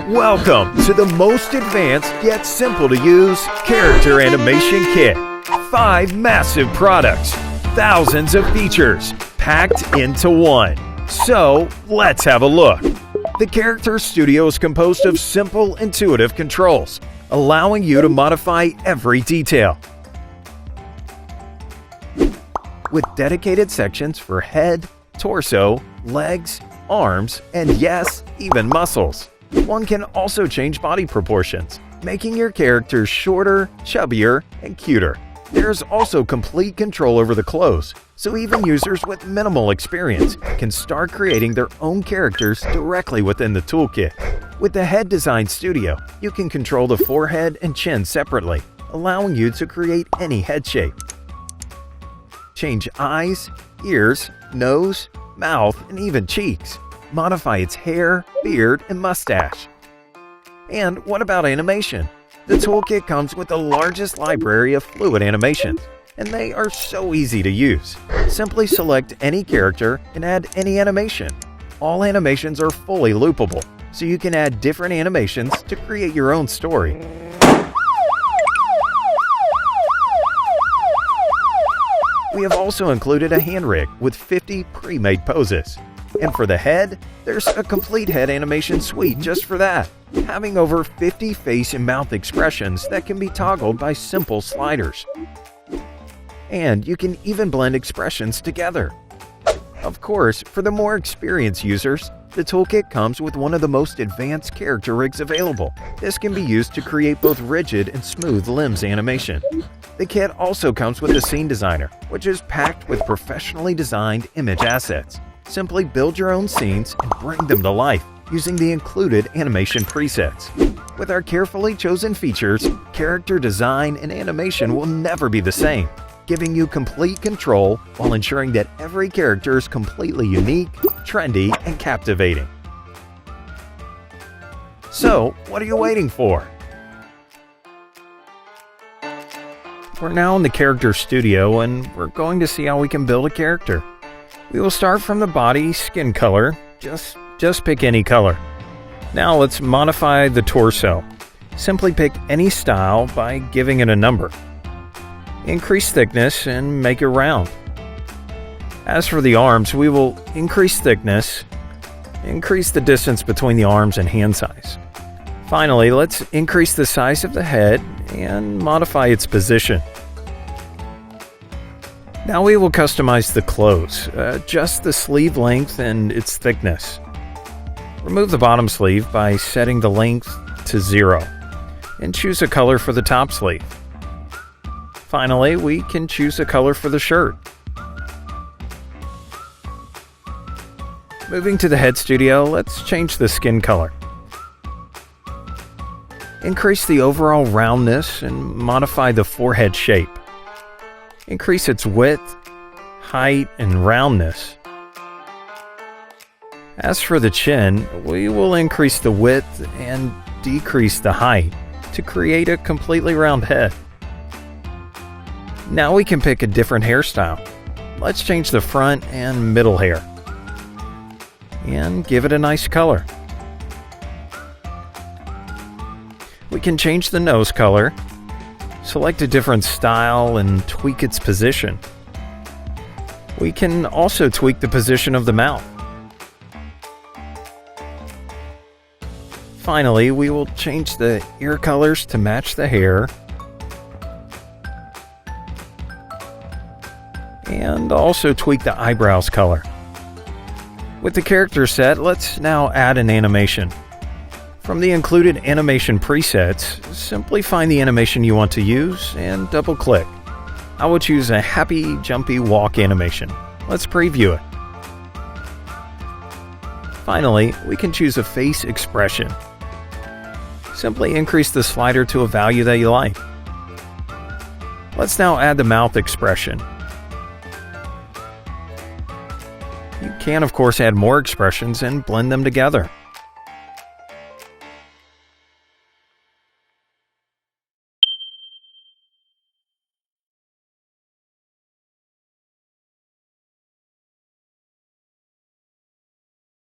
Welcome to the most advanced yet simple to use character animation kit. 5 massive products, thousands of features, packed into one. So let's have a look. The Character Studio is composed of simple, intuitive controls, allowing you to modify every detail. With dedicated sections for head, torso, legs, arms, and yes, even muscles. One can also change body proportions, making your character shorter, chubbier, and cuter. There's also complete control over the clothes, so even users with minimal experience can start creating their own characters directly within the toolkit. With the Head Design Studio, you can control the forehead and chin separately, allowing you to create any head shape. Change eyes, ears, nose, mouth, and even cheeks. Modify its hair, beard, and mustache. And what about animation? The toolkit comes with the largest library of fluid animations, and they are so easy to use. Simply select any character and add any animation. All animations are fully loopable, so you can add different animations to create your own story. We have also included a hand rig with 50 pre-made poses. And for the head, there's a complete head animation suite just for that, having over 50 face and mouth expressions that can be toggled by simple sliders. And you can even blend expressions together. Of course, for the more experienced users, the toolkit comes with one of the most advanced character rigs available. This can be used to create both rigid and smooth limbs animation. The kit also comes with a scene designer, which is packed with professionally designed image assets. Simply build your own scenes and bring them to life using the included animation presets. With our carefully chosen features, character design and animation will never be the same, giving you complete control while ensuring that every character is completely unique, trendy, and captivating. So, what are you waiting for? We're now in the Character Studio and we're going to see how we can build a character. We will start from the body skin color, just pick any color. Now let's modify the torso. Simply pick any style by giving it a number. Increase thickness and make it round. As for the arms, we will increase thickness, increase the distance between the arms and hand size. Finally, let's increase the size of the head and modify its position. Now we will customize the clothes, adjust the sleeve length and its thickness. Remove the bottom sleeve by setting the length to 0, and choose a color for the top sleeve. Finally, we can choose a color for the shirt. Moving to the Head Studio, let's change the skin color. Increase the overall roundness and modify the forehead shape. Increase its width, height, and roundness. As for the chin, we will increase the width and decrease the height to create a completely round head. Now we can pick a different hairstyle. Let's change the front and middle hair and give it a nice color. We can change the nose color, select a different style, and tweak its position. We can also tweak the position of the mouth. Finally, we will change the ear colors to match the hair, and also tweak the eyebrows color. With the character set, let's now add an animation. From the included animation presets, simply find the animation you want to use and double-click. I will choose a happy, jumpy walk animation. Let's preview it. Finally, we can choose a face expression. Simply increase the slider to a value that you like. Let's now add the mouth expression. You can, of course, add more expressions and blend them together.